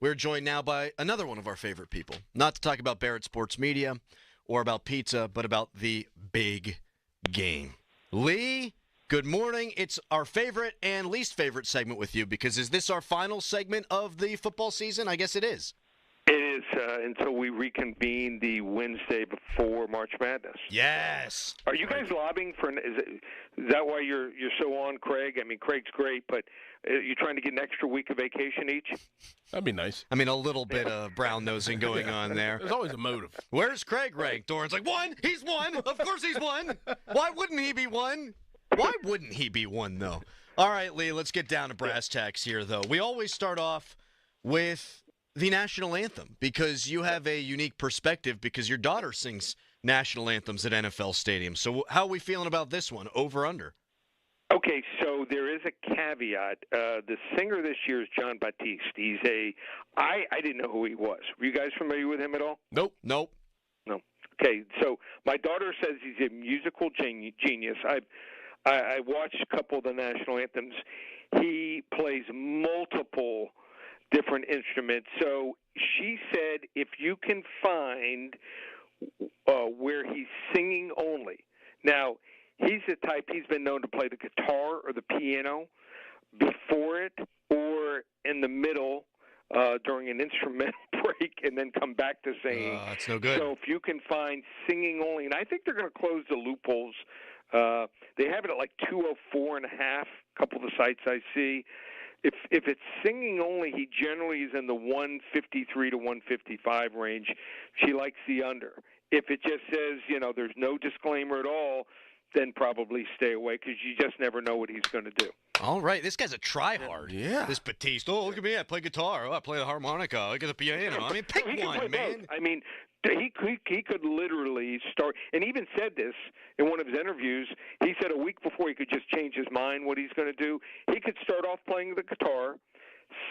We're joined now by another one of our favorite people. Not to talk about Barrett Sports Media or about pizza, but about the big game. Lee, good morning. It's our favorite and least favorite segment with you because is this our final segment of the football season? I guess it is. It is until we reconvene the Wednesday before March Madness. Yes. Are you guys lobbying for? Is that why you're so on Craig? I mean, Craig's great, but you're trying to get an extra week of vacation each. That'd be nice. I mean, a little bit of brown nosing going on there. There's always a motive. Where's Craig ranked? Doran's like, one. He's one. Of course he's one. Why wouldn't he be one? Why wouldn't he be one, though? All right, Lee, let's get down to brass tacks here, though. We always start off with the national anthem because you have a unique perspective because your daughter sings national anthems at NFL stadiums. So how are we feeling about this one, over, under? Okay, so there is a caveat. The singer this year is John Batiste. I didn't know who he was. Were you guys familiar with him at all? Nope. No. Okay, so my daughter says he's a musical genius. I watched a couple of the national anthems. He plays multiple different instruments. So she said if you can find where he's singing only. Now, he's the type, he's been known to play the guitar or the piano before it or in the middle during an instrumental break and then come back to singing. That's no good. So if you can find singing only, and I think they're going to close the loopholes. They have it at like 204 and a half, a couple of the sites I see. If it's singing only, he generally is in the 153 to 155 range. She likes the under. If it just says, there's no disclaimer at all, then probably stay away because you just never know what he's going to do. All right, this guy's a try-hard. Yeah. This Batiste. Oh, look at me. I play guitar. Oh, I play the harmonica. Look at the piano. I mean, pick He can one, play man. both. I mean, he could literally start, and even said this in one of his interviews. He said a week before he could just change his mind what he's going to do. He could start off playing the guitar,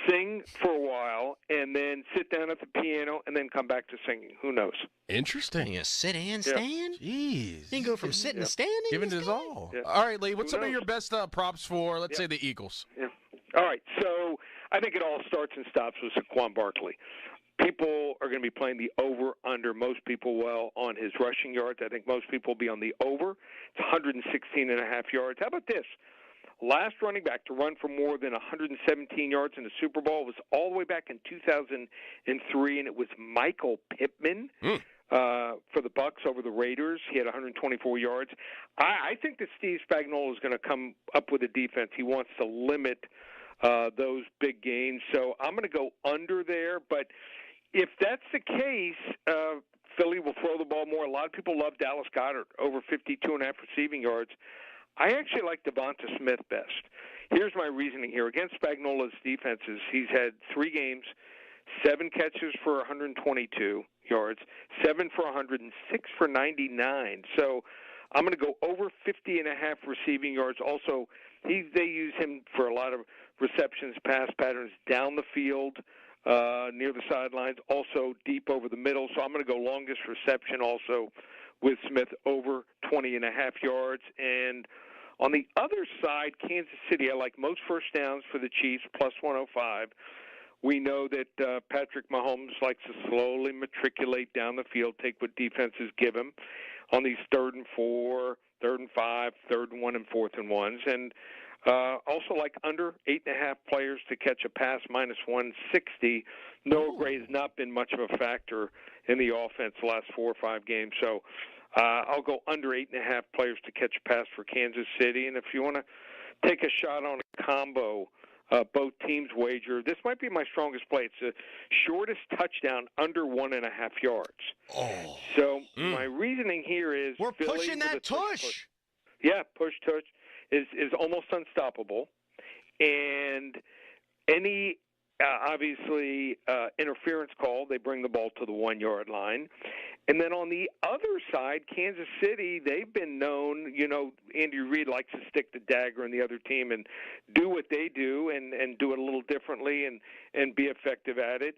sing for a while, and then sit down at the piano, and then come back to singing. Who knows? Interesting. You sit and stand? Jeez. You can go from sitting to standing? Giving it his all. Yeah. All right, Lee, what's Who some of knows? your best props for, let's say, the Eagles? Yeah. All right, so I think it all starts and stops with Saquon Barkley. People are going to be playing the over-under. Most people on his rushing yards. I think most people will be on the over. It's 116 and a half yards. How about this? Last running back to run for more than 117 yards in the Super Bowl was all the way back in 2003, and it was Michael Pittman for the Bucs over the Raiders. He had 124 yards. I think that Steve Spagnuolo is going to come up with a defense. He wants to limit those big gains. So I'm going to go under there. But if that's the case, Philly will throw the ball more. A lot of people love Dallas Goedert, over 52 and a half receiving yards. I actually like Devonta Smith best. Here's my reasoning here. Against Spagnuolo's defenses, he's had 3 games, 7 catches for 122 yards, 7 for 100, and 6 for 99. So I'm going to go over 50 and a half receiving yards. Also, they use him for a lot of receptions, pass patterns down the field, near the sidelines, also deep over the middle. So I'm going to go longest reception also with Smith over 20 and a half yards. And on the other side, Kansas City, I like most first downs for the Chiefs, plus 105. We know that Patrick Mahomes likes to slowly matriculate down the field, take what defenses give him on these 3rd and 4, 3rd and 5, 3rd and 1, and 4th and 1s. And also like under 8.5 players to catch a pass, minus 160. Noah Gray has not been much of a factor in the offense the last 4 or 5 games. So I'll go under 8.5 players to catch a pass for Kansas City. And if you want to take a shot on a combo, both teams wager, this might be my strongest play. It's the shortest touchdown under 1.5 yards. Oh. So my reasoning here is We're Philly pushing with a that tush. Yeah, push is almost unstoppable. And any obviously interference call, they bring the ball to the 1-yard line. And then on the other side, Kansas City, they've been known, Andy Reid likes to stick the dagger in the other team and do what they do and do it a little differently and be effective at it.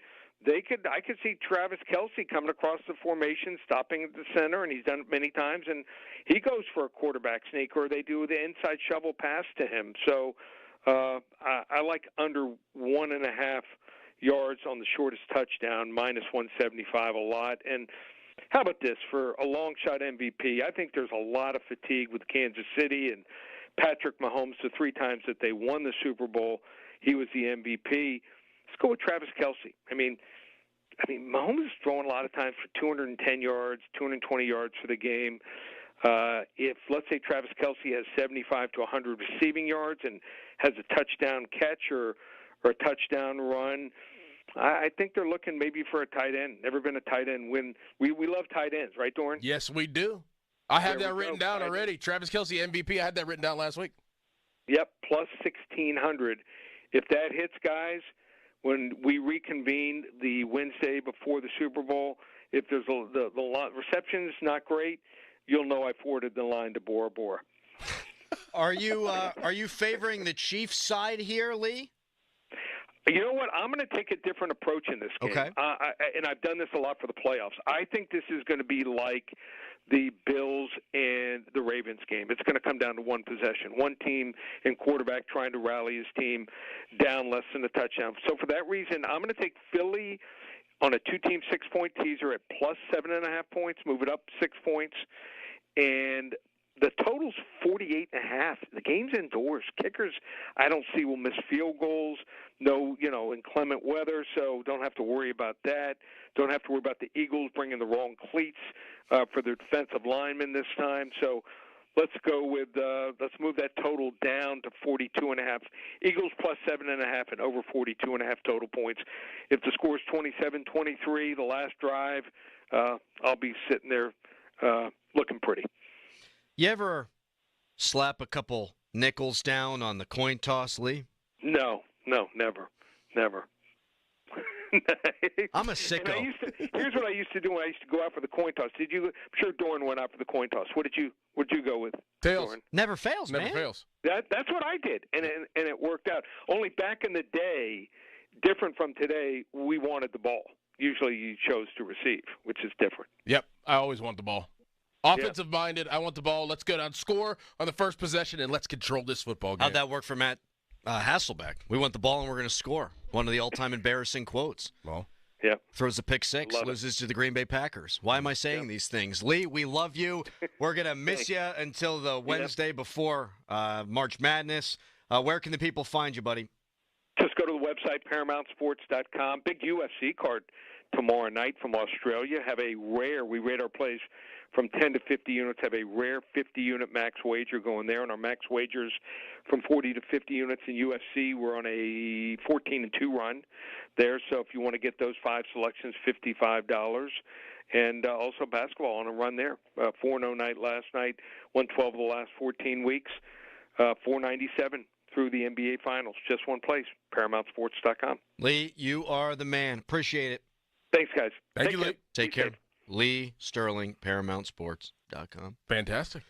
I could see Travis Kelce coming across the formation, stopping at the center, and he's done it many times, and he goes for a quarterback sneak, or they do the inside shovel pass to him. So I like under 1.5 yards on the shortest touchdown, minus 175 a lot. And how about this for a long shot MVP? I think there's a lot of fatigue with Kansas City and Patrick Mahomes. The 3 times that they won the Super Bowl, he was the MVP. Let's go with Travis Kelce. I mean, Mahomes is throwing a lot of times for 210 yards, 220 yards for the game. If, let's say, Travis Kelce has 75 to 100 receiving yards and has a touchdown catch or a touchdown run, I think they're looking maybe for a tight end. Never been a tight end win. We love tight ends, right, Doran? Yes, we do. I have There that we written go, down tight already. Travis Kelce, MVP. I had that written down last week. Yep, plus 1,600. If that hits, guys, when we reconvene the Wednesday before the Super Bowl, if there's the reception's not great, you'll know I forwarded the line to Bora Bora. Are you favoring the Chiefs side here, Lee? You know what? I'm going to take a different approach in this game. Okay. And I've done this a lot for the playoffs. I think this is going to be like the Bills and the Ravens game. It's going to come down to one possession. One team and quarterback trying to rally his team down less than a touchdown. So for that reason, I'm going to take Philly on a 2-team 6-point teaser at plus 7.5 points, move it up 6 points. And the total's 48.5. The game's indoors. Kickers, I don't see, will miss field goals. No, inclement weather, so don't have to worry about that. Don't have to worry about the Eagles bringing the wrong cleats for their defensive linemen this time. So let's go with let's move that total down to 42.5. Eagles plus 7.5 and over 42.5 total points. If the score's 27-23, the last drive, I'll be sitting there looking pretty. You ever slap a couple nickels down on the coin toss, Lee? No, never. I'm a sicko. Here's what I used to do when I used to go out for the coin toss. Did you? I'm sure Doran went out for the coin toss. What did you go with? Tails. Doran? Never fails, Never man. fails. That's what I did, and it worked out. Only back in the day, different from today, we wanted the ball. Usually, you chose to receive, which is different. Yep, I always want the ball. Offensive minded, I want the ball. Let's go down, score on the first possession, and let's control this football game. How'd that work for Matt Hasselbeck? We want the ball and we're going to score. One of the all-time embarrassing quotes. Well, Yeah. Throws a pick six, loses to the Green Bay Packers. Why am I saying these things? Lee, we love you. We're going to miss you until the Wednesday before March Madness. Where can the people find you, buddy? Just go to the website, ParamountSports.com. Big UFC card tomorrow night from Australia. We rate our plays from 10 to 50 units, have a rare 50-unit max wager going there. And our max wagers from 40 to 50 units in UFC, we're on a 14-2 run there. So if you want to get those 5 selections, $55. And also basketball on a run there. 4-0 night last night, 112 of the last 14 weeks, 497 through the NBA Finals. Just one place, ParamountSports.com. Lee, you are the man. Appreciate it. Thanks, guys. Thank you, Lee. Take care. Lee Sterling, ParamountSports.com. Fantastic.